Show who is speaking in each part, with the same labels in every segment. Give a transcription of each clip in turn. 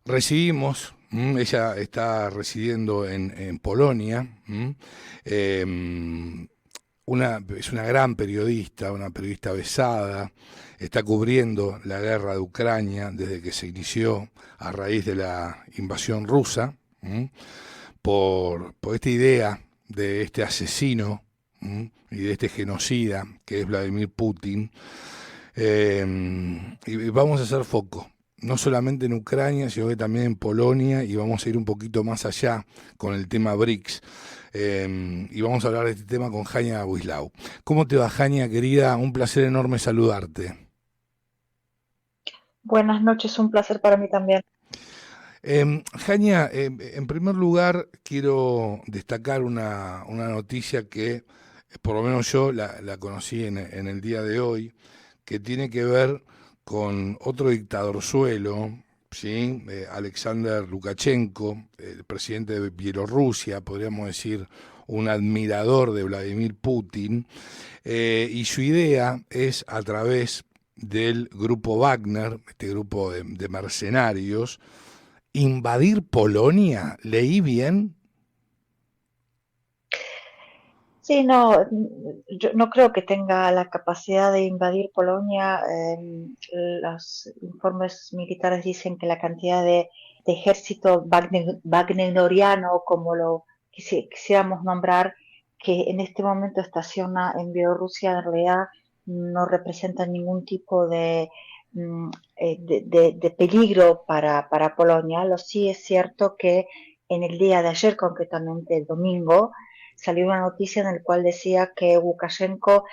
Speaker 1: recibimos, ella está residiendo en Polonia, es una gran periodista, una periodista avesada, está cubriendo la guerra de Ucrania desde que se inició a raíz de la invasión rusa, por esta idea de este asesino y de este genocida que es Vladimir Putin. Y vamos a hacer foco, no solamente en Ucrania, sino que también en Polonia, y vamos a ir un poquito más allá con el tema BRICS. Y vamos a hablar de este tema con Jania Buislau. ¿Cómo te va, Jania, querida? Un placer enorme saludarte.
Speaker 2: Buenas noches, un placer para mí también.
Speaker 1: Jania, en primer lugar quiero destacar una noticia que por lo menos yo la conocí en el día de hoy, que tiene que ver con otro dictadorzuelo, ¿sí? Alexander Lukashenko, el presidente de Bielorrusia, podríamos decir un admirador de Vladimir Putin, y su idea es a través del grupo Wagner, este grupo de mercenarios, invadir Polonia. ¿Leí bien?
Speaker 2: Sí, no, yo no creo que tenga la capacidad de invadir Polonia. Los informes militares dicen que la cantidad de ejército wagneriano, como lo quisiéramos nombrar, que en este momento estaciona en Bielorrusia, en realidad no representa ningún tipo de peligro para Polonia. Lo sí es cierto que en el día de ayer, concretamente el domingo, salió una noticia en la cual decía que Lukashenko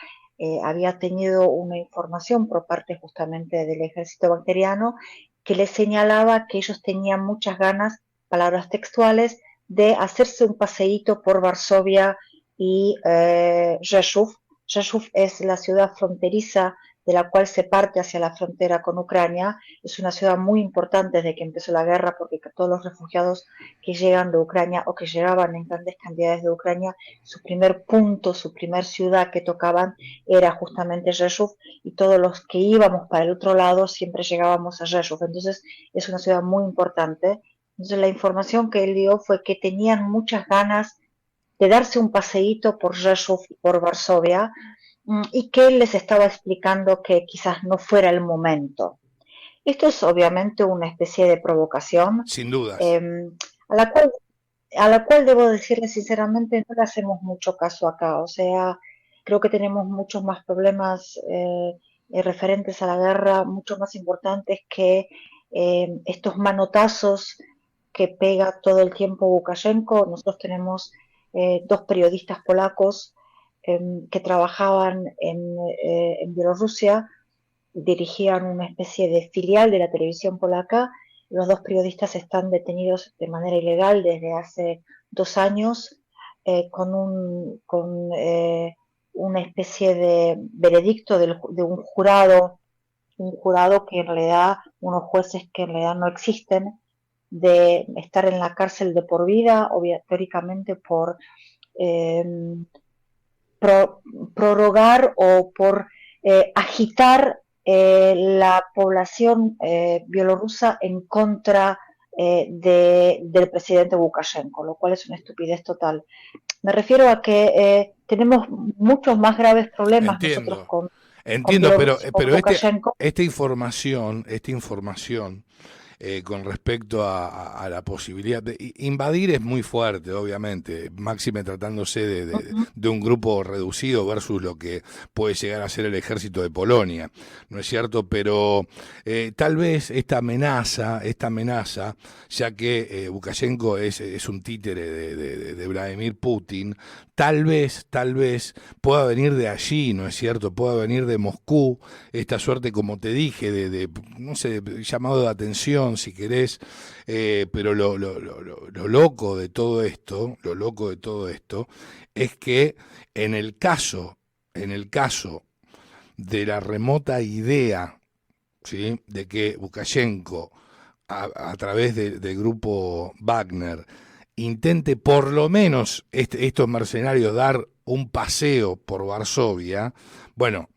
Speaker 2: había tenido una información por parte justamente del ejército bacteriano que le señalaba que ellos tenían muchas ganas, palabras textuales, de hacerse un paseíto por Varsovia y Rzeszów. Rzeszów es la ciudad fronteriza de la cual se parte hacia la frontera con Ucrania. Es una ciudad muy importante desde que empezó la guerra porque todos los refugiados que llegan de Ucrania o que llegaban en grandes cantidades de Ucrania, su primer punto, su primer ciudad que tocaban era justamente Rzeszów, y todos los que íbamos para el otro lado siempre llegábamos a Rzeszów. Entonces es una ciudad muy importante. Entonces la información que él dio fue que tenían muchas ganas de darse un paseíto por Rzeszów y por Varsovia, y que él les estaba explicando que quizás no fuera el momento. Esto es obviamente una especie de provocación,
Speaker 1: Sin dudas.
Speaker 2: eh, a la cual debo decirle sinceramente no le hacemos mucho caso acá. O sea, creo que tenemos muchos más problemas referentes a la guerra, mucho más importantes que estos manotazos que pega todo el tiempo Lukashenko. Nosotros tenemos dos periodistas polacos que trabajaban en Bielorrusia, dirigían una especie de filial de la televisión polaca. Los dos periodistas están detenidos de manera ilegal desde hace 2 años, con una especie de veredicto de un jurado que en realidad, unos jueces que en realidad no existen, de estar en la cárcel de por vida, teóricamente por eh, pro, prorrogar o por agitar la población bielorrusa en contra del presidente Lukashenko, lo cual es una estupidez total. Me refiero a que tenemos muchos más graves problemas nosotros
Speaker 1: Entiendo.
Speaker 2: con
Speaker 1: Entiendo,
Speaker 2: Bielorrusia, con
Speaker 1: pero
Speaker 2: Lukashenko.
Speaker 1: esta información con respecto a la posibilidad de invadir es muy fuerte, obviamente, máxime tratándose
Speaker 2: Uh -huh.
Speaker 1: de un grupo reducido versus lo que puede llegar a ser el ejército de Polonia, ¿no es cierto? Pero tal vez esta amenaza, ya que Lukashenko es un títere de Vladimir Putin, tal vez pueda venir de allí, ¿no es cierto? Pueda venir de Moscú, esta suerte, como te dije, no sé, llamado de atención, si querés, pero lo loco de todo esto, lo loco de todo esto, es que en el caso, en el caso de la remota idea, ¿sí? De que Lukashenko, a través del grupo Wagner, intente por lo menos estos mercenarios dar un paseo por Varsovia, bueno,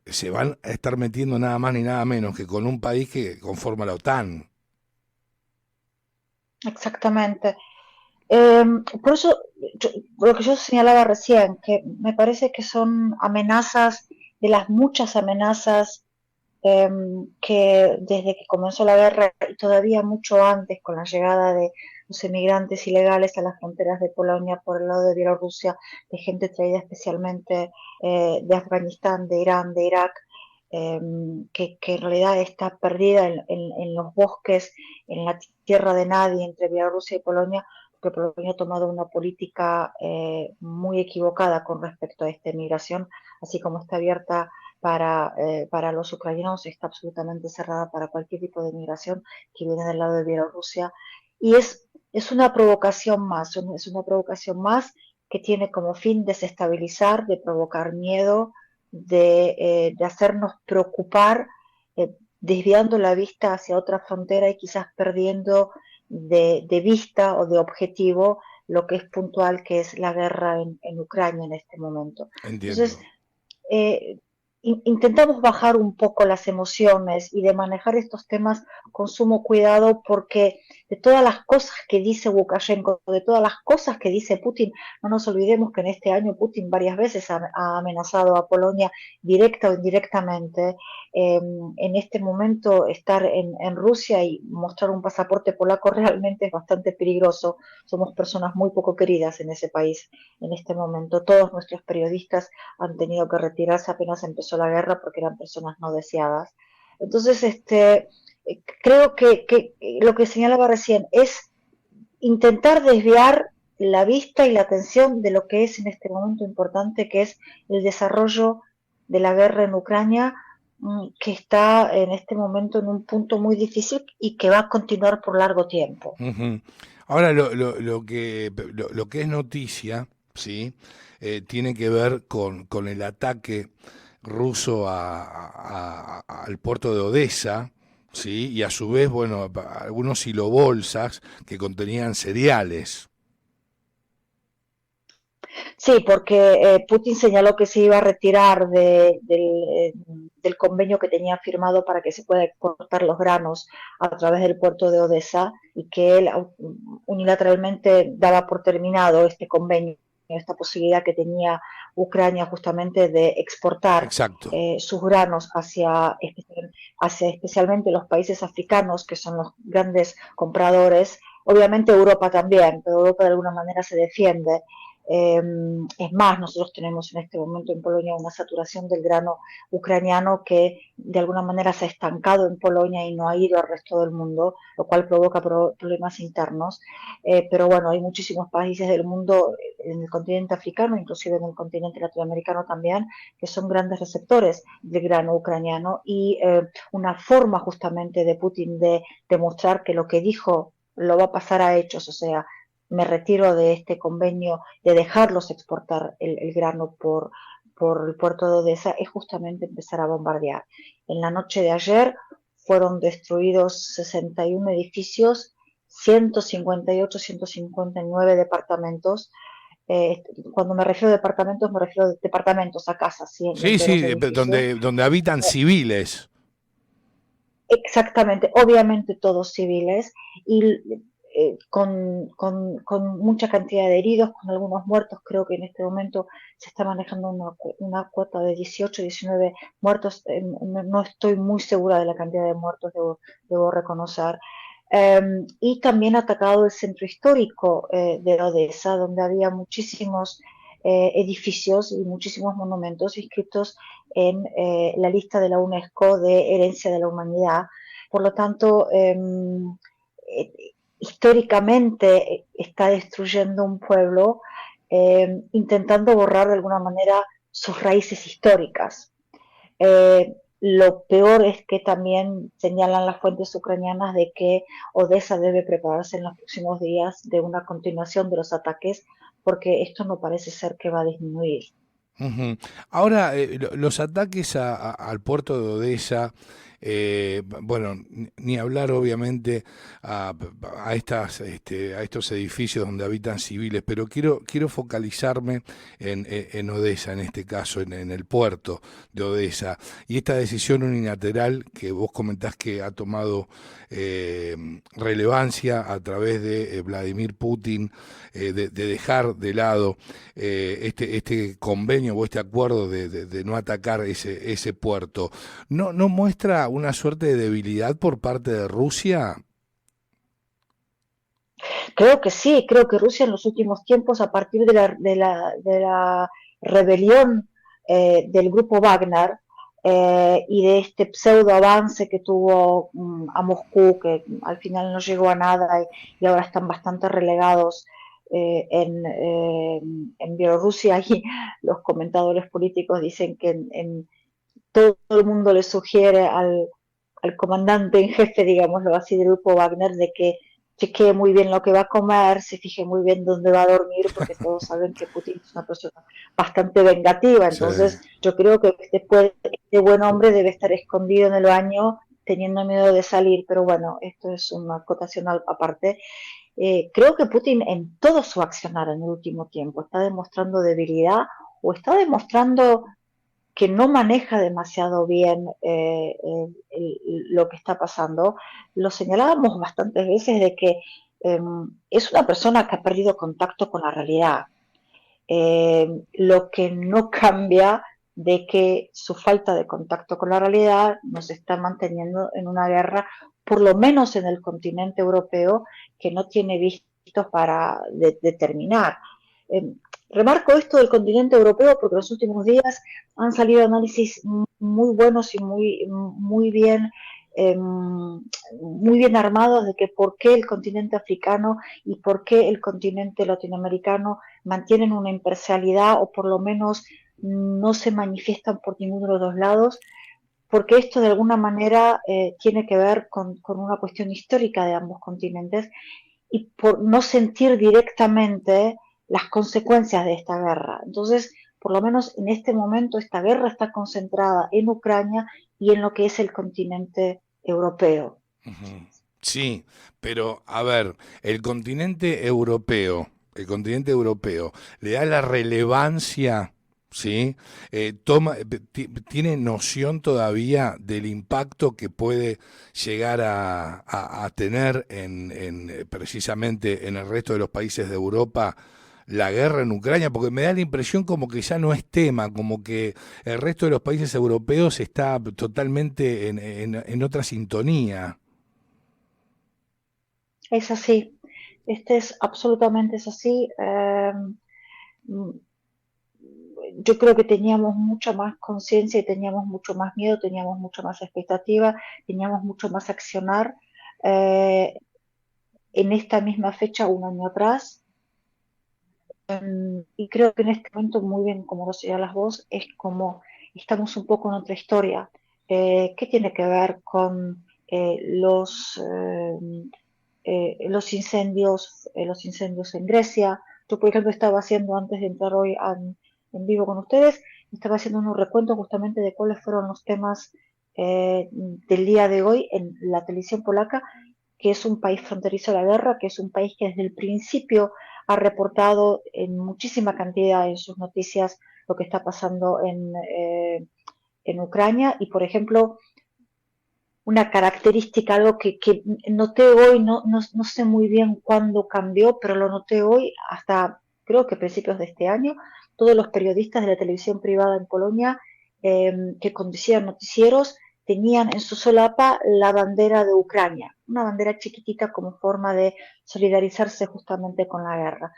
Speaker 1: se van a estar metiendo nada más ni nada menos que con un país que conforma la OTAN.
Speaker 2: exactamente. Por eso, lo que yo señalaba recién, que me parece que son amenazas de las muchas amenazas que desde que comenzó la guerra y todavía mucho antes con la llegada de los emigrantes ilegales a las fronteras de Polonia por el lado de Bielorrusia, de gente traída especialmente de Afganistán, de Irán, de Irak, eh, que en realidad está perdida en los bosques, en la tierra de nadie entre Bielorrusia y Polonia, porque Polonia ha tomado una política muy equivocada con respecto a esta migración, así como está abierta para los ucranianos, está absolutamente cerrada para cualquier tipo de migración que viene del lado de Bielorrusia. Y es una provocación más, es una provocación más que tiene como fin desestabilizar, de provocar miedo, de hacernos preocupar, desviando la vista hacia otra frontera y quizás perdiendo de vista o de objetivo lo que es puntual, que es la guerra en Ucrania en este momento. Entonces,
Speaker 1: Entiendo.
Speaker 2: eh, intentamos bajar un poco las emociones y de manejar estos temas con sumo cuidado, porque de todas las cosas que dice Lukashenko, de todas las cosas que dice Putin, no nos olvidemos que en este año Putin varias veces ha amenazado a Polonia directa o indirectamente. En este momento estar Rusia y mostrar un pasaporte polaco realmente es bastante peligroso. Somos personas muy poco queridas en ese país en este momento. Todos nuestros periodistas han tenido que retirarse apenas empezó la guerra porque eran personas no deseadas. Entonces, creo que lo que señalaba recién es intentar desviar la vista y la atención de lo que es en este momento importante, que es el desarrollo de la guerra en Ucrania, que está en este momento en un punto muy difícil y que va a continuar por largo tiempo.
Speaker 1: Ujú. Ahora, lo que es noticia, ¿sí? Tiene que ver con el ataque ruso al puerto de Odessa, ¿sí? Y a su vez, bueno, algunos silobolsas que contenían cereales.
Speaker 2: Sí, porque Putin señaló que se iba a retirar del convenio que tenía firmado para que se pueda exportar los granos a través del puerto de Odessa, y que él unilateralmente daba por terminado este convenio, esta posibilidad que tenía Ucrania justamente de exportar
Speaker 1: Exacto.
Speaker 2: sus granos hacia especialmente los países africanos, que son los grandes compradores. Obviamente Europa también, pero Europa de alguna manera se defiende. Es más, nosotros tenemos en este momento en Polonia una saturación del grano ucraniano que de alguna manera se ha estancado en Polonia y no ha ido al resto del mundo, lo cual provoca problemas internos. Pero bueno, hay muchísimos países del mundo, en el continente africano, inclusive en el continente latinoamericano también, que son grandes receptores del grano ucraniano, y una forma justamente de Putin de demostrar que lo que dijo lo va a pasar a hechos, o sea, me retiro de este convenio de dejarlos exportar el grano por el puerto de Odessa, es justamente empezar a bombardear. En la noche de ayer fueron destruidos 61 edificios, 158, 159 departamentos. Cuando me refiero a departamentos, me refiero a departamentos, a casas, ¿sí?
Speaker 1: Sí,
Speaker 2: Dentro de los
Speaker 1: sí,
Speaker 2: edificios.
Speaker 1: donde habitan civiles.
Speaker 2: Exactamente, obviamente todos civiles, y con mucha cantidad de heridos, con algunos muertos. Creo que en este momento se está manejando una cuota de 18, 19 muertos. No estoy muy segura de la cantidad de muertos, debo reconocer. Y también ha atacado el centro histórico de Odessa, donde había muchísimos edificios y muchísimos monumentos inscritos en la lista de la UNESCO de herencia de la humanidad. Por lo tanto, eh, históricamente está destruyendo un pueblo, intentando borrar de alguna manera sus raíces históricas. Lo peor es que también señalan las fuentes ucranianas de que Odessa debe prepararse en los próximos días de una continuación de los ataques, porque esto no parece ser que va a disminuir.
Speaker 1: Ujú. Ahora, los ataques al puerto de Odessa Bueno, ni hablar obviamente a, a estos edificios donde habitan civiles, pero quiero focalizarme en Odessa, en este caso, en el puerto de Odessa, y esta decisión unilateral que vos comentás que ha tomado relevancia a través de Vladimir Putin, de dejar de lado este convenio o este acuerdo de no atacar ese puerto. ¿No muestra una suerte de debilidad por parte de Rusia?
Speaker 2: Creo que sí, creo que Rusia en los últimos tiempos, a partir de la rebelión del grupo Wagner y de este pseudo avance que tuvo a Moscú, que al final no llegó a nada y ahora están bastante relegados en Bielorrusia, y los comentadores políticos dicen que todo el mundo le sugiere al comandante en jefe, digámoslo así, del grupo Wagner, de que chequee muy bien lo que va a comer, se fije muy bien dónde va a dormir, porque todos saben que Putin es una persona bastante vengativa.
Speaker 1: Sí.
Speaker 2: Entonces, yo creo que este buen hombre debe estar escondido en el baño teniendo miedo de salir, pero bueno, esto es una acotación aparte. Creo que Putin en todo su accionar en el último tiempo está demostrando debilidad o está demostrando que no maneja demasiado bien lo que está pasando. Lo señalábamos bastantes veces de que eh, es una persona que ha perdido contacto con la realidad, lo que no cambia de que su falta de contacto con la realidad nos está manteniendo en una guerra, por lo menos en el continente europeo, que no tiene vistos para terminar. Eh, Remarco esto del continente europeo porque en los últimos días han salido análisis muy buenos y muy bien armados de que por qué el continente africano y por qué el continente latinoamericano mantienen una imparcialidad o por lo menos no se manifiestan por ninguno de los dos lados, porque esto de alguna manera tiene que ver con una cuestión histórica de ambos continentes y por no sentir directamente las consecuencias de esta guerra. Entonces, por lo menos en este momento, esta guerra está concentrada en Ucrania y en lo que es el continente europeo.
Speaker 1: Ujú. Sí, pero a ver, el continente europeo le da la relevancia, ¿sí? Tiene noción todavía del impacto que puede llegar a tener precisamente en el resto de los países de Europa la guerra en Ucrania, porque me da la impresión como que ya no es tema, como que el resto de los países europeos está totalmente en otra sintonía.
Speaker 2: Es así, este es absolutamente es así. Yo creo que teníamos mucha más conciencia y teníamos mucho más miedo, teníamos mucho más expectativa, teníamos mucho más accionar eh, en esta misma fecha un año atrás. Y creo que en este momento, muy bien como lo señalas vos, es como estamos un poco en otra historia, que tiene que ver con los incendios en Grecia. Yo, por ejemplo, estaba haciendo, antes de entrar hoy en vivo con ustedes, estaba haciendo un recuento justamente de cuáles fueron los temas del día de hoy en la televisión polaca, que es un país fronterizo a la guerra, que es un país que desde el principio ha reportado en muchísima cantidad en sus noticias lo que está pasando en Ucrania. Y, por ejemplo, una característica, algo que noté hoy, no sé muy bien cuándo cambió, pero lo noté hoy, hasta creo que principios de este año, todos los periodistas de la televisión privada en Polonia que conducían noticieros tenían en su solapa la bandera de Ucrania, una bandera chiquitita como forma de solidarizarse justamente con la guerra.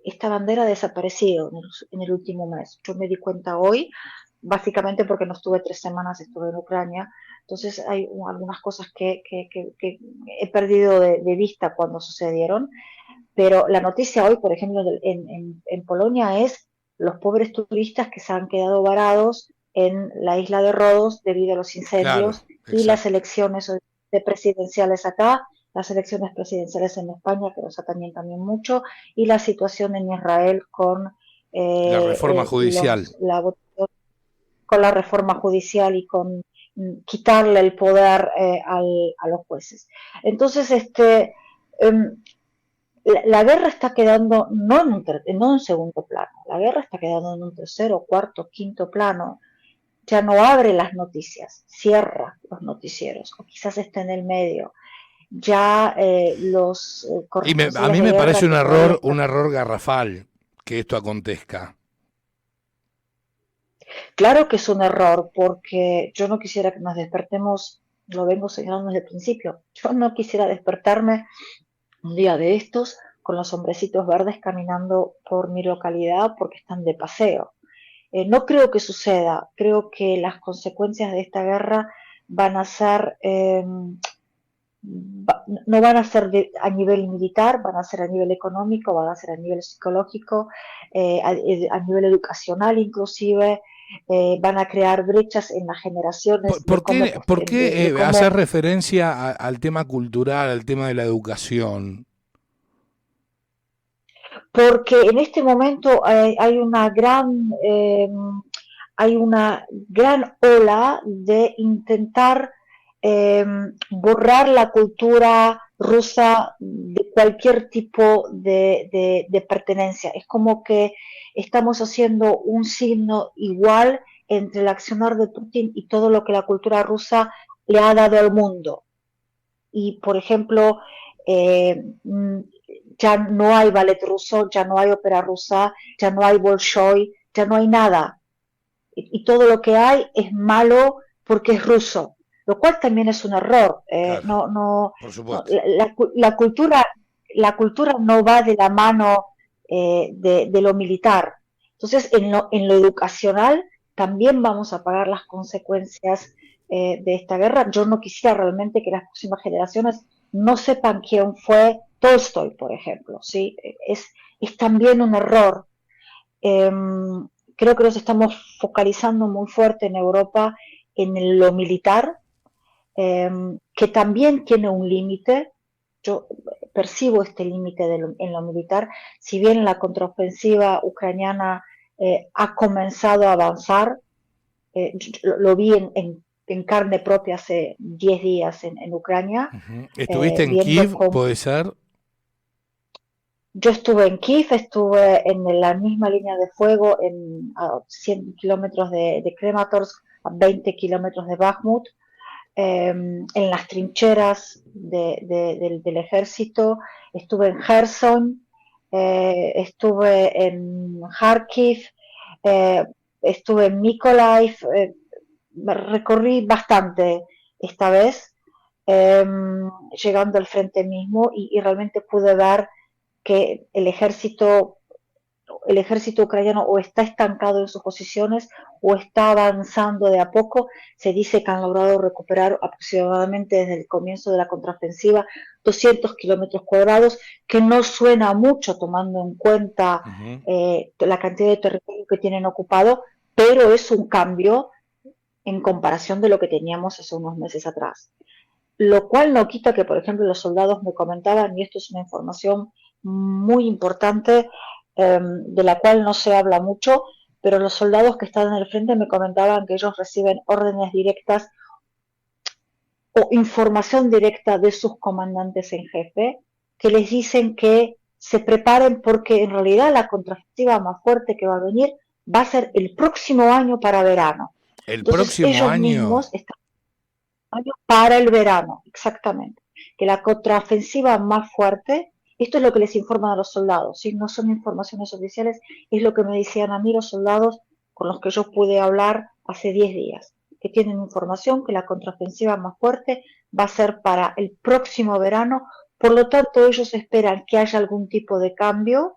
Speaker 2: Esta bandera ha desaparecido en el último mes. Yo me di cuenta hoy, básicamente porque no estuve 3 semanas, estuve en Ucrania. Entonces hay algunas cosas que he perdido de vista cuando sucedieron, pero la noticia hoy, por ejemplo, en Polonia es los pobres turistas que se han quedado varados en la isla de Rodos debido a los
Speaker 1: Claro,
Speaker 2: incendios y las
Speaker 1: exacto.
Speaker 2: elecciones presidenciales acá, las elecciones presidenciales en España, que nos atañen también mucho, y la situación en Israel con,
Speaker 1: La reforma judicial.
Speaker 2: la votación, con la reforma judicial y con quitarle el poder a los jueces. Entonces, la guerra está quedando no en segundo plano, la guerra está quedando en un tercero, cuarto, quinto plano. Ya no abre las noticias, cierra los noticieros, o quizás está en el medio. Ya los
Speaker 1: A
Speaker 2: corresponsales
Speaker 1: mí
Speaker 2: de
Speaker 1: me parece
Speaker 2: guerra que todavía están...
Speaker 1: un error garrafal que esto acontezca.
Speaker 2: Claro que es un error, porque yo no quisiera que nos despertemos, lo vengo señalando desde el principio, yo no quisiera despertarme un día de estos con los hombrecitos verdes caminando por mi localidad porque están de paseo. No creo que suceda, creo que las consecuencias de esta guerra van a ser, no van a ser a nivel militar, van a ser a nivel económico, van a ser a nivel psicológico, a nivel educacional inclusive, van a crear brechas en las generaciones
Speaker 1: Por
Speaker 2: de
Speaker 1: qué
Speaker 2: cómo...
Speaker 1: hacer referencia al tema cultural, al tema de la educación?
Speaker 2: Porque en este momento hay una gran ola de intentar eh, borrar la cultura rusa de cualquier tipo de pertenencia. Es como que estamos haciendo un signo igual entre el accionar de Putin y todo lo que la cultura rusa le ha dado al mundo. Y, por ejemplo, eh, ya no hay ballet ruso, ya no hay ópera rusa, ya no hay Bolshoi, ya no hay nada. Y todo lo que hay es malo porque es ruso, lo cual también es un error.
Speaker 1: Claro, por supuesto.
Speaker 2: La cultura no va de la mano de lo militar. Entonces, en lo educacional también vamos a pagar las consecuencias de esta guerra. Yo no quisiera realmente que las próximas generaciones no sepan quién fue Tolstoy, por ejemplo. ¿Sí? Es también un error. Eh, Creo que nos estamos focalizando muy fuerte en Europa en lo militar, eh, que también tiene un límite. Yo percibo este límite en lo militar, si bien la contraofensiva ucraniana ha comenzado a avanzar, lo vi en carne propia hace 10 días en Ucrania,
Speaker 1: Ujú. ¿Estuviste en
Speaker 2: viendo
Speaker 1: Kiev,
Speaker 2: cómo...
Speaker 1: puede ser?
Speaker 2: Yo estuve en Kiev, estuve en la misma línea de fuego a 100 kilómetros de Krematorsk, a 20 kilómetros de Bakhmut, en las trincheras del ejército, estuve en Kherson, estuve en Kharkiv, eh, estuve en Mykolaiv, me recorrí bastante esta vez, eh, llegando al frente mismo y realmente pude ver que el ejército ucraniano o está estancado en sus posiciones o está avanzando de a poco. Se dice que han logrado recuperar aproximadamente desde el comienzo de la contraofensiva 200 kilómetros cuadrados, que no suena mucho tomando en cuenta
Speaker 1: Ujú.
Speaker 2: la cantidad de territorio que tienen ocupado, pero es un cambio en comparación de lo que teníamos hace unos meses atrás. Lo cual no quita que, por ejemplo, los soldados me comentaban, y esto es una información muy importante de la cual no se habla mucho, pero los soldados que están en el frente me comentaban que ellos reciben órdenes directas o información directa de sus comandantes en jefe, que les dicen que se preparen porque en realidad la contraofensiva más fuerte que va a venir va a ser el próximo año para verano.
Speaker 1: El
Speaker 2: Entonces
Speaker 1: próximo
Speaker 2: ellos
Speaker 1: año,
Speaker 2: mismos están para el verano, exactamente. Que la contraofensiva más fuerte, esto es lo que les informan a los soldados, ¿sí? No son informaciones oficiales, es lo que me decían a mí los soldados con los que yo pude hablar hace 10 días, que tienen información que la contraofensiva más fuerte va a ser para el próximo verano, por lo tanto ellos esperan que haya algún tipo de cambio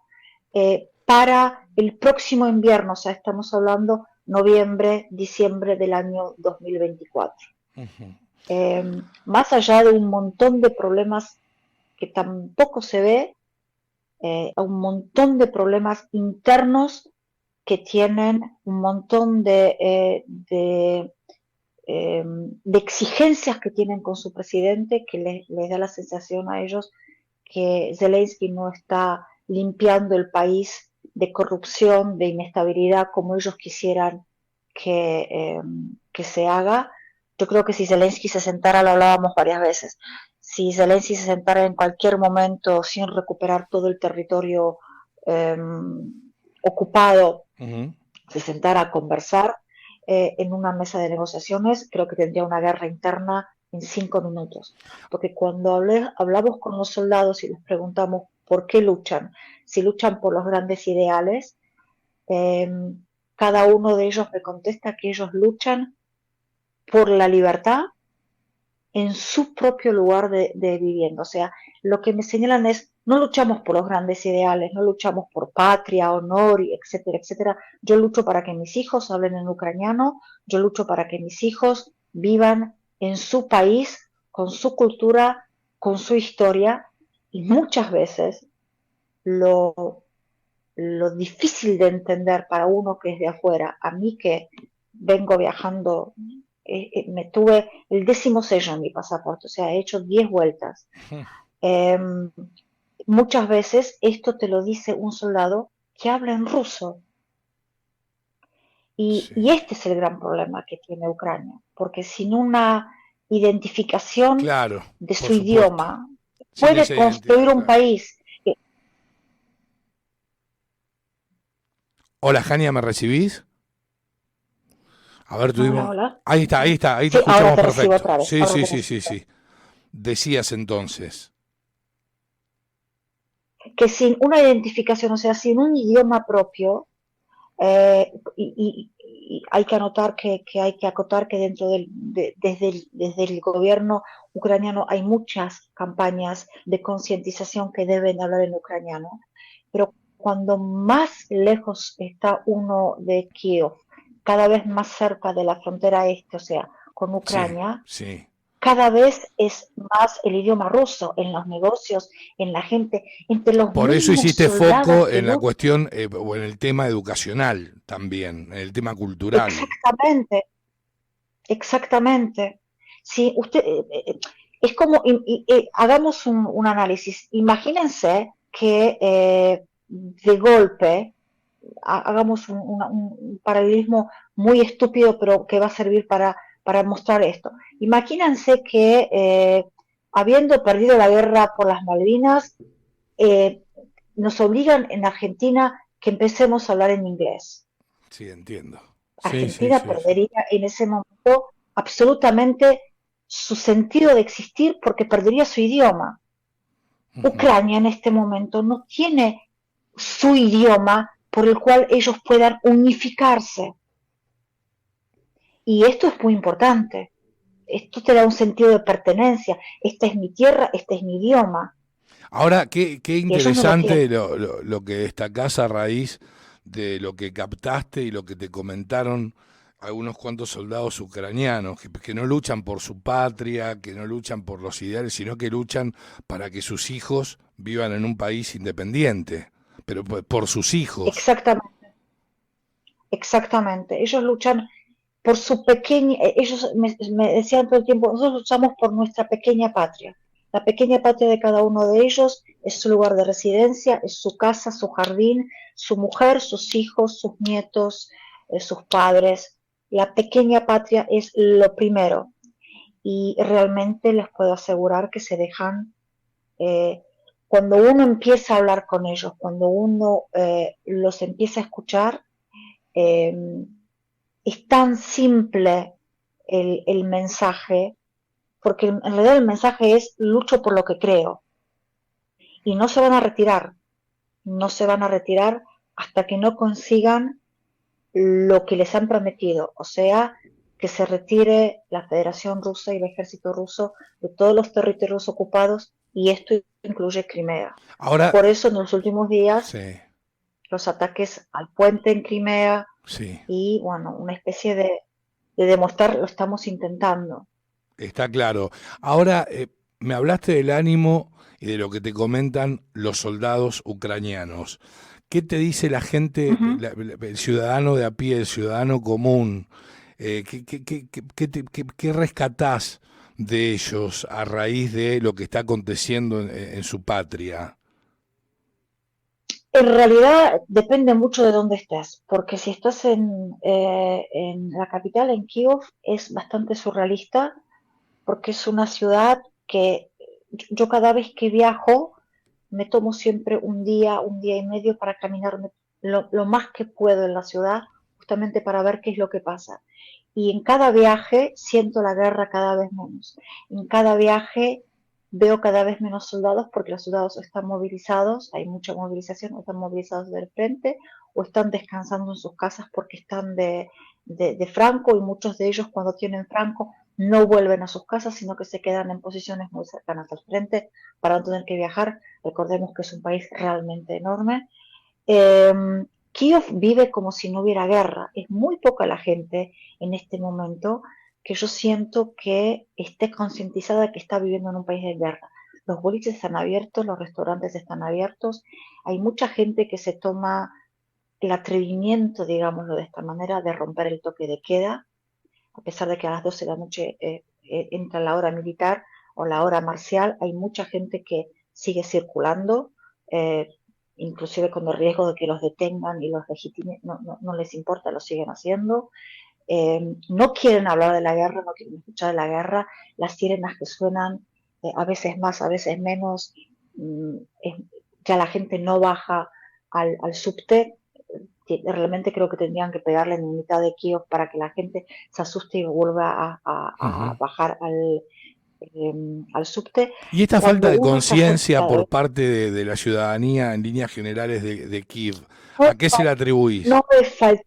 Speaker 2: para el próximo invierno, o sea, estamos hablando noviembre, diciembre del año 2024.
Speaker 1: ujú,
Speaker 2: eh, Más allá de un montón de problemas que tampoco se ve, un montón de problemas internos que tienen un montón de exigencias que tienen con su presidente, que les da la sensación a ellos que Zelensky no está limpiando el país de corrupción, de inestabilidad como ellos quisieran que, que se haga. Yo creo que si Zelensky se sentara, lo hablábamos varias veces, si Zelensky se sentara en cualquier momento sin recuperar todo el territorio eh, ocupado,
Speaker 1: Ujú.
Speaker 2: se sentara a conversar en una mesa de negociaciones, creo que tendría una guerra interna en 5 minutos. Porque cuando hablamos con los soldados y les preguntamos por qué luchan, si luchan por los grandes ideales, eh, cada uno de ellos me contesta que ellos luchan por la libertad en su propio lugar de vivienda. O sea, lo que me señalan es, no luchamos por los grandes ideales, no luchamos por patria, honor, etcétera, etcétera. Yo lucho para que mis hijos hablen en ucraniano, yo lucho para que mis hijos vivan en su país, con su cultura, con su historia, y muchas veces lo, lo difícil de entender para uno que es de afuera, a mí que vengo viajando, me tuve el 10.º sello en mi pasaporte, o sea, he hecho 10 vueltas. Eh, Muchas veces esto te lo dice un soldado que habla en ruso.
Speaker 1: Sí,
Speaker 2: Y este es el gran problema que tiene Ucrania, porque sin una identificación
Speaker 1: claro,
Speaker 2: de
Speaker 1: por
Speaker 2: su
Speaker 1: supuesto.
Speaker 2: idioma,
Speaker 1: Sin
Speaker 2: puede
Speaker 1: esa identidad,
Speaker 2: construir un
Speaker 1: claro.
Speaker 2: país.
Speaker 1: Hola, Jania, ¿me recibís? A ver,
Speaker 2: Hola,
Speaker 1: tuvimos...
Speaker 2: hola.
Speaker 1: Ahí está, ahí está, ahí te
Speaker 2: Sí, ahora
Speaker 1: escuchamos
Speaker 2: te recibo
Speaker 1: perfecto.
Speaker 2: otra vez.
Speaker 1: Sí,
Speaker 2: Ahora
Speaker 1: sí,
Speaker 2: te
Speaker 1: sí,
Speaker 2: recibo
Speaker 1: sí,
Speaker 2: otra vez.
Speaker 1: sí. Decías entonces.
Speaker 2: Que sin una identificación, o sea, sin un idioma propio, eh, y hay que anotar que hay que acotar que desde el gobierno ucraniano hay muchas campañas de concientización que deben hablar en ucraniano, pero cuando más lejos está uno de Kiev, cada vez más cerca de la frontera este, o sea, con
Speaker 1: Sí,
Speaker 2: Ucrania,
Speaker 1: sí.
Speaker 2: cada vez es más el idioma ruso en los negocios, en la gente, entre los
Speaker 1: Por eso
Speaker 2: mismos
Speaker 1: hiciste
Speaker 2: soldados
Speaker 1: foco
Speaker 2: que
Speaker 1: en la
Speaker 2: luchan.
Speaker 1: cuestión o en el tema educacional también, en el tema cultural.
Speaker 2: Exactamente, exactamente. Si usted, es como, hagamos un análisis. Imagínense que de golpe, hagamos un paralelismo muy estúpido, pero que va a servir para mostrar esto. Imagínense que habiendo perdido la guerra por las Malvinas, eh, nos obligan en Argentina que empecemos a hablar en inglés.
Speaker 1: Sí, entiendo. Sí, sí,
Speaker 2: Argentina
Speaker 1: sí, sí.
Speaker 2: perdería en ese momento absolutamente su sentido de existir porque perdería su idioma.
Speaker 1: Ujú.
Speaker 2: Ucrania en este momento no tiene su idioma por el cual ellos puedan unificarse. Y esto es muy importante. Esto te da un sentido de pertenencia. Esta es mi tierra, este es mi idioma.
Speaker 1: Ahora, qué
Speaker 2: Y ellos no lo
Speaker 1: interesante
Speaker 2: tienen.
Speaker 1: lo que destacás a raíz de lo que captaste y lo que te comentaron algunos cuantos soldados ucranianos, que no luchan por su patria, que no luchan por los ideales, sino que luchan para que sus hijos vivan en un país independiente, pero por sus hijos.
Speaker 2: Exactamente, exactamente. Ellos luchan por su pequeña, ellos me decían todo el tiempo, nosotros luchamos por nuestra pequeña patria. La pequeña patria de cada uno de ellos es su lugar de residencia, es su casa, su jardín, su mujer, sus hijos, sus nietos, sus padres. La pequeña patria es lo primero y realmente les puedo asegurar que se dejan, eh, cuando uno empieza a hablar con ellos, cuando uno los empieza a escuchar, eh, es tan simple el mensaje, porque en realidad el mensaje es lucho por lo que creo y no se van a retirar, no se van a retirar hasta que no consigan lo que les han prometido, o sea, que se retire la Federación Rusa y el ejército ruso de todos los territorios ocupados y esto incluye Crimea.
Speaker 1: Ahora,
Speaker 2: Por eso en los últimos días
Speaker 1: sí,
Speaker 2: los ataques al puente en Crimea
Speaker 1: sí.
Speaker 2: y bueno, una especie de demostrar lo estamos intentando.
Speaker 1: Está claro. Ahora, me hablaste del ánimo y de lo que te comentan los soldados ucranianos. ¿Qué te dice la gente,
Speaker 2: Ujú.
Speaker 1: el ciudadano de a pie, el ciudadano común? ¿Qué rescatás de ellos a raíz de lo que está aconteciendo en su patria?
Speaker 2: En realidad depende mucho de dónde estés, porque si estás en la capital, en Kiev, es bastante surrealista, porque es una ciudad que yo cada vez que viajo me tomo siempre un día y medio para caminar lo más que puedo en la ciudad, justamente para ver qué es lo que pasa. Y en cada viaje siento la guerra cada vez menos. En cada viaje veo cada vez menos soldados porque los soldados están movilizados, hay mucha movilización, o están movilizados del frente o están descansando en sus casas porque están de Franco, y muchos de ellos cuando tienen Franco no vuelven a sus casas, sino que se quedan en posiciones muy cercanas al frente para no tener que viajar. Recordemos que es un país realmente enorme. Eh, Kiev vive como si no hubiera guerra. Es muy poca la gente en este momento que yo siento que esté concientizada de que está viviendo en un país de guerra. Los boliches están abiertos, los restaurantes están abiertos. Hay mucha gente que se toma el atrevimiento, digámoslo de esta manera, de romper el toque de queda, a pesar de que a las 12 de la noche entra la hora militar o la hora marcial. Hay mucha gente que sigue circulando, eh, inclusive con el riesgo de que los detengan y los legitimen, no les importa, lo siguen haciendo. No quieren hablar de la guerra, no quieren escuchar de la guerra, las sirenas que suenan, a veces más, a veces menos, mm, es, ya la gente no baja al subte, que realmente creo que tendrían que pegarle en mitad de Kiev para que la gente se asuste y vuelva a
Speaker 1: Ujú.
Speaker 2: bajar al subte.
Speaker 1: Y esta falta
Speaker 2: Cuando
Speaker 1: de
Speaker 2: uno está
Speaker 1: conciencia
Speaker 2: cerca
Speaker 1: por parte de la ciudadanía en líneas generales de Kiev,
Speaker 2: no,
Speaker 1: ¿a qué se la atribuís?
Speaker 2: no es falta,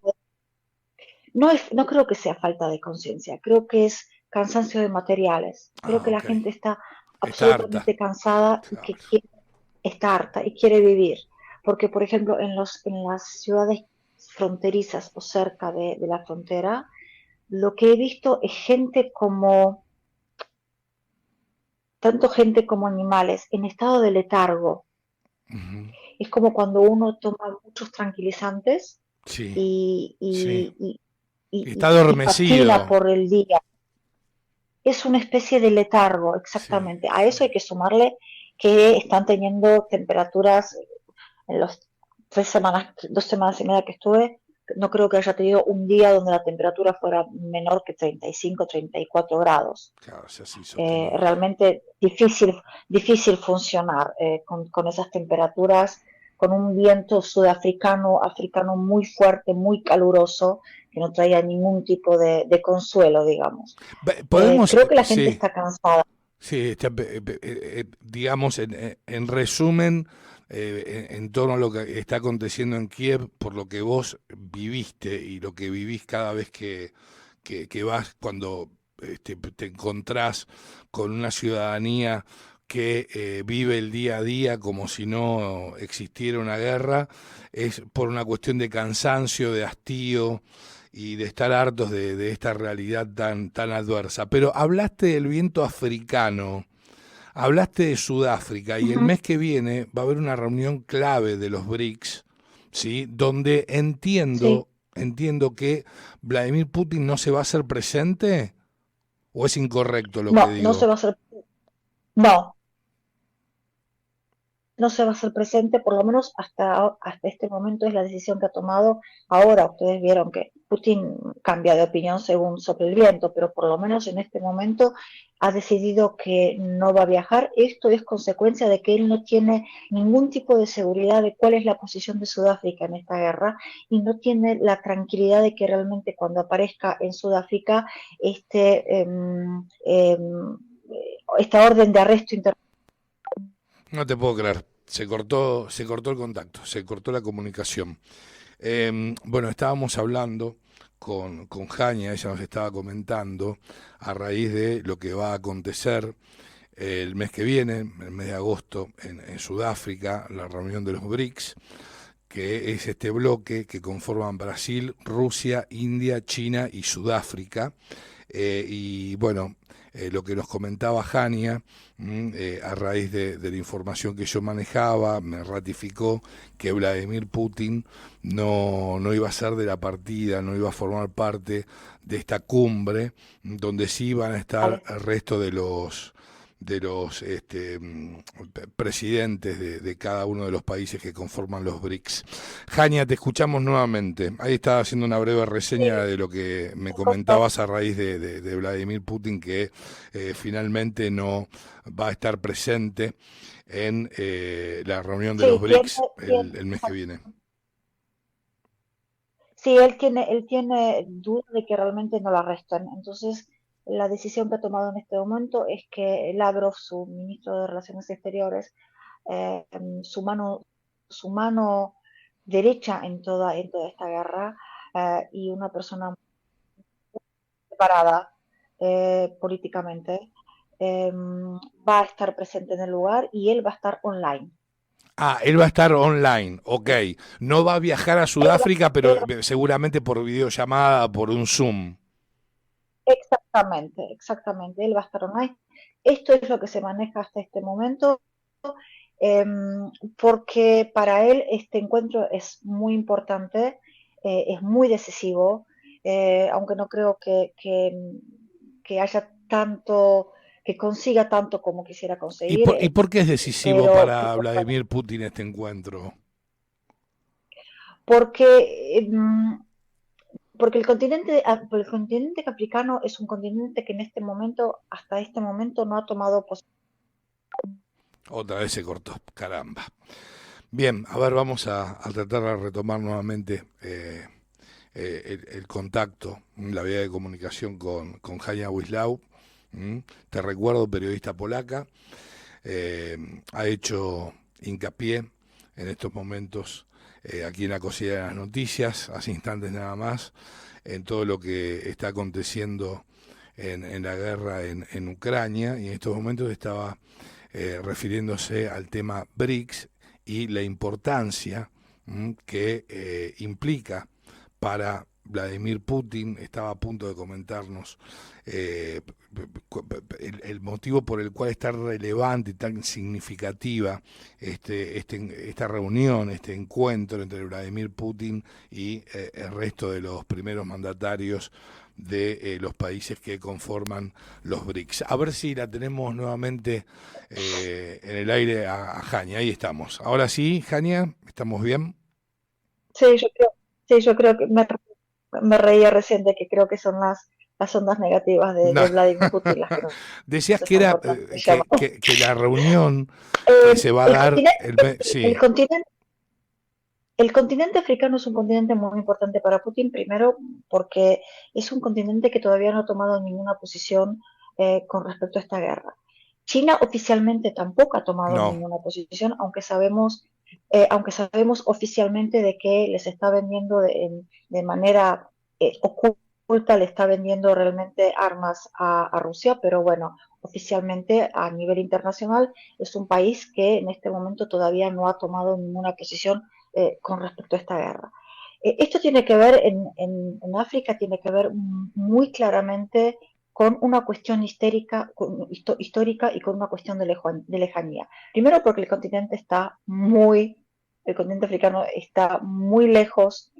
Speaker 2: no creo que sea falta de conciencia, creo que es cansancio de materiales. Creo
Speaker 1: Ah,
Speaker 2: que la
Speaker 1: ok.
Speaker 2: gente está
Speaker 1: Está harta.
Speaker 2: absolutamente cansada y
Speaker 1: Claro.
Speaker 2: que está harta y quiere vivir. Porque, por ejemplo, en las ciudades fronterizas o cerca de la frontera, lo que he visto es gente como, tanto gente como animales, en estado de letargo.
Speaker 1: Ujú.
Speaker 2: Es como cuando uno toma muchos tranquilizantes
Speaker 1: Sí,
Speaker 2: y,
Speaker 1: sí.
Speaker 2: y, y,
Speaker 1: Está
Speaker 2: y patina
Speaker 1: adormecido.
Speaker 2: por el día. Es una especie de letargo,
Speaker 1: Sí,
Speaker 2: exactamente. A
Speaker 1: sí.
Speaker 2: eso hay que sumarle que están teniendo temperaturas en las 3 semanas, 2 semanas y media que estuve. No creo que haya tenido un día donde la temperatura fuera menor que 35, 34 grados.
Speaker 1: Claro, es insostenible.
Speaker 2: Realmente difícil funcionar con esas temperaturas, con un viento sudafricano, africano muy fuerte, muy caluroso, que no traía ningún tipo de consuelo, digamos.
Speaker 1: Podemos,
Speaker 2: Creo que la gente
Speaker 1: sí,
Speaker 2: está cansada.
Speaker 1: sí, digamos, en resumen, en torno a lo que está aconteciendo en Kiev, por lo que vos viviste y lo que vivís cada vez que vas, cuando te encontrás con una ciudadanía que vive el día a día como si no existiera una guerra, es por una cuestión de cansancio, de hastío y de estar hartos de esta realidad tan adversa. Pero hablaste del viento africano, hablaste de Sudáfrica y el
Speaker 2: Ujú.
Speaker 1: mes que viene va a haber una reunión clave de los BRICS, ¿sí? Donde
Speaker 2: Sí,
Speaker 1: entiendo que Vladimir Putin no se va a hacer presente, o es incorrecto lo que
Speaker 2: no se
Speaker 1: digo.
Speaker 2: va a hacer, no, no se va a hacer presente, por lo menos hasta este momento es la decisión que ha tomado. Ahora ustedes vieron que Putin cambia de opinión según sopla el viento, pero por lo menos en este momento ha decidido que no va a viajar. Esto es consecuencia de que él no tiene ningún tipo de seguridad de cuál es la posición de Sudáfrica en esta guerra, y no tiene la tranquilidad de que realmente cuando aparezca en Sudáfrica este, esta orden de arresto internacional.
Speaker 1: No te puedo creer. Se cortó el contacto, se cortó la comunicación. Bueno, estábamos hablando con Jania, ella nos estaba comentando a raíz de lo que va a acontecer el mes que viene, el mes de agosto, en Sudáfrica, la reunión de los BRICS, que es este bloque que conforman Brasil, Rusia, India, China y Sudáfrica. Y bueno, lo que nos comentaba Jania, a raíz de la información que yo manejaba, me ratificó que Vladimir Putin no iba a ser de la partida, no iba a formar parte de esta cumbre, donde sí van a estar el resto de los presidentes de cada uno de los países que conforman los BRICS. Jania, te escuchamos nuevamente. Ahí estaba haciendo una breve reseña
Speaker 2: Sí,
Speaker 1: de lo que me
Speaker 2: correcto.
Speaker 1: comentabas a raíz de Vladimir Putin, que finalmente no va a estar presente en la reunión de los
Speaker 2: Sí,
Speaker 1: BRICS el mes que viene.
Speaker 2: sí, él tiene duda de que realmente no lo arresten. Entonces, la decisión que ha tomado en este momento es que Lavrov, su ministro de Relaciones Exteriores, eh, su mano, su mano derecha en toda esta guerra, y una persona preparada políticamente, va a estar presente en el lugar y él va a estar online.
Speaker 1: Ah, él va a estar online, ok. No va a viajar a
Speaker 2: Él
Speaker 1: Sudáfrica, pero
Speaker 2: él
Speaker 1: seguramente por videollamada, por un Zoom.
Speaker 2: exactamente, exactamente, él va a estar online. Esto es lo que se maneja hasta este momento, eh, porque para él este encuentro es muy importante, es muy decisivo, aunque no creo que haya tanto, que consiga tanto como quisiera conseguir,
Speaker 1: Y por qué es decisivo para
Speaker 2: pero
Speaker 1: Vladimir Putin este encuentro?
Speaker 2: porque, porque el continente africano es un continente que en este momento, hasta este momento, no ha tomado
Speaker 1: Otra vez se cortó, caramba. Bien, a ver, vamos a tratar de retomar nuevamente el contacto, la vía de comunicación con Jania Wislau. Te recuerdo, periodista polaca, ha hecho hincapié en estos momentos aquí en la cocina de las noticias, hace instantes nada más, en todo lo que está aconteciendo en la guerra en Ucrania, y en estos momentos estaba refiriéndose al tema BRICS y la importancia que implica para Vladimir Putin. Estaba a punto de comentarnos eh, el motivo por el cual es tan relevante y tan significativa esta reunión, este encuentro entre Vladimir Putin y el resto de los primeros mandatarios de los países que conforman los BRICS. A ver si la tenemos nuevamente en el aire a Jania. Ahí estamos. Ahora sí, Jania, ¿estamos bien?
Speaker 2: sí, sí, yo creo que me reía recién de que creo que son las ondas negativas
Speaker 1: No.
Speaker 2: de Vladimir Putin las que nos
Speaker 1: Decías que
Speaker 2: están
Speaker 1: era
Speaker 2: cortando el llamado.
Speaker 1: que la reunión que se va a
Speaker 2: El
Speaker 1: dar
Speaker 2: continente, el
Speaker 1: sí,
Speaker 2: continente, el continente africano es un continente muy importante para Putin, primero porque es un continente que todavía no ha tomado ninguna posición con respecto a esta guerra. China oficialmente tampoco ha tomado
Speaker 1: no,
Speaker 2: ninguna posición, aunque sabemos oficialmente de que les está vendiendo de manera oculta, le está vendiendo realmente armas a Rusia, pero bueno, oficialmente a nivel internacional es un país que en este momento todavía no ha tomado ninguna posición con respecto a esta guerra. Esto tiene que ver en África, tiene que ver muy claramente con una cuestión histórica y con una cuestión de lejanía. Primero porque el continente africano está muy lejos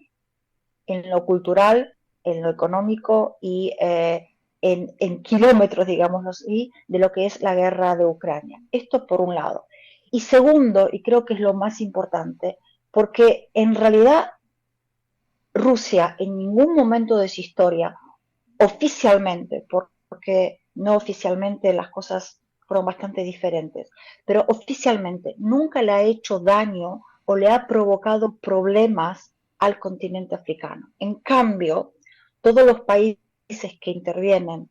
Speaker 2: en lo cultural, en lo económico y en kilómetros, digámoslo así, de lo que es la guerra de Ucrania. Esto por un lado. Y segundo, y creo que es lo más importante, porque en realidad Rusia en ningún momento de su historia, oficialmente, porque no oficialmente las cosas fueron bastante diferentes, pero oficialmente nunca le ha hecho daño o le ha provocado problemas al continente africano. En cambio, todos los países que intervienen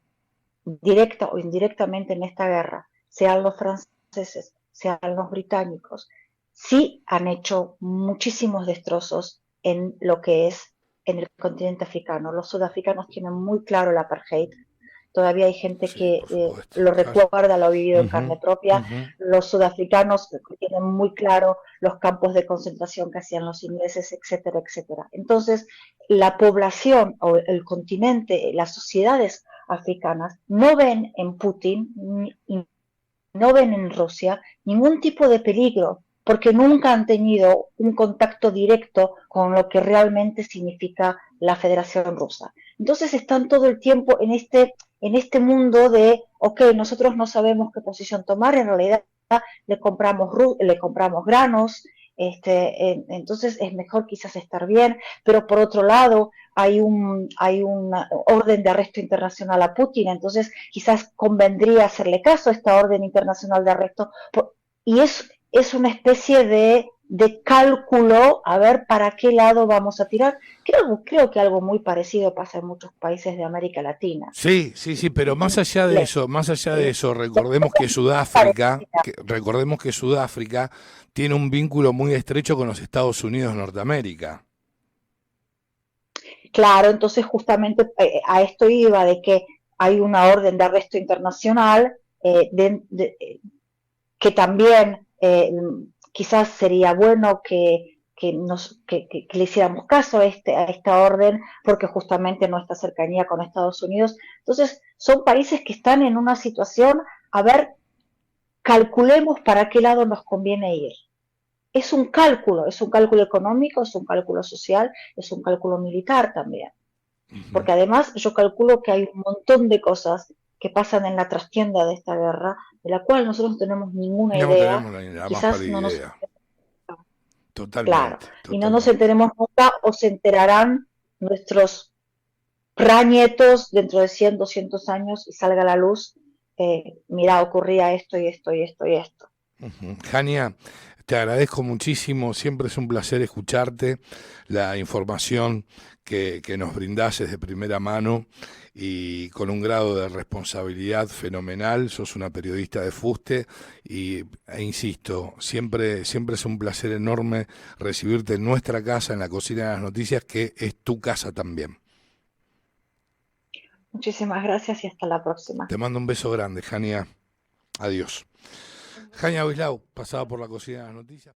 Speaker 2: directa o indirectamente en esta guerra, sean los franceses, sean los británicos, sí han hecho muchísimos destrozos en lo que es en el continente africano. Los sudafricanos tienen muy claro el apartheid. Todavía hay gente
Speaker 1: sí,
Speaker 2: que
Speaker 1: por supuesto.
Speaker 2: lo
Speaker 1: Claro.
Speaker 2: recuerda, lo ha vivido en
Speaker 1: Ujú,
Speaker 2: carne propia.
Speaker 1: ujú.
Speaker 2: Los sudafricanos tienen muy claro los campos de concentración que hacían los ingleses, etcétera, etcétera. Entonces, la población o el continente, las sociedades africanas no ven en Putin no ven en Rusia ningún tipo de peligro, porque nunca han tenido un contacto directo con lo que realmente significa la Federación Rusa. Entonces están todo el tiempo en este mundo de, ok, nosotros no sabemos qué posición tomar, en realidad le compramos granos, entonces es mejor quizás estar bien, pero por otro lado hay una orden de arresto internacional a Putin, entonces quizás convendría hacerle caso a esta orden internacional de arresto, y es una especie de cálculo a ver para qué lado vamos a tirar. Creo que algo muy parecido pasa en muchos países de América Latina.
Speaker 1: Sí, sí, sí, pero más allá de
Speaker 2: Eh,
Speaker 1: eso, recordemos que Sudáfrica tiene un vínculo muy estrecho con los Estados Unidos de Norteamérica.
Speaker 2: Claro, entonces justamente a esto iba de que hay una orden de arresto internacional que también quizás sería bueno que le hiciéramos caso a esta orden porque justamente nuestra cercanía con Estados Unidos. Entonces, son países que están en una situación, a ver, calculemos para qué lado nos conviene ir. Es un cálculo económico, es un cálculo social, es un cálculo militar también.
Speaker 1: Ujú.
Speaker 2: Porque además yo calculo que hay un montón de cosas que pasan en la trastienda de esta guerra, de la cual nosotros no tenemos ninguna
Speaker 1: No
Speaker 2: idea
Speaker 1: tenemos
Speaker 2: y
Speaker 1: la más pálida
Speaker 2: quizás no nos
Speaker 1: idea.
Speaker 2: claro,
Speaker 1: Totalmente,
Speaker 2: y no nos
Speaker 1: totalmente.
Speaker 2: enteremos nunca o se enterarán nuestros pranietos dentro de 100, 200 años y salga a la luz, mira, ocurría esto y esto y esto y esto.
Speaker 1: Ujú. Jania, te agradezco muchísimo, siempre es un placer escucharte, la información que nos brindás es de primera mano y con un grado de responsabilidad fenomenal, sos una periodista de fuste e insisto, siempre es un placer enorme recibirte en nuestra casa, en la cocina de las noticias, que es tu casa también.
Speaker 2: Muchísimas gracias y hasta la próxima.
Speaker 1: Te mando un beso grande, Jania. Adiós. Jania Wislau, pasaba por la cocina de las noticias.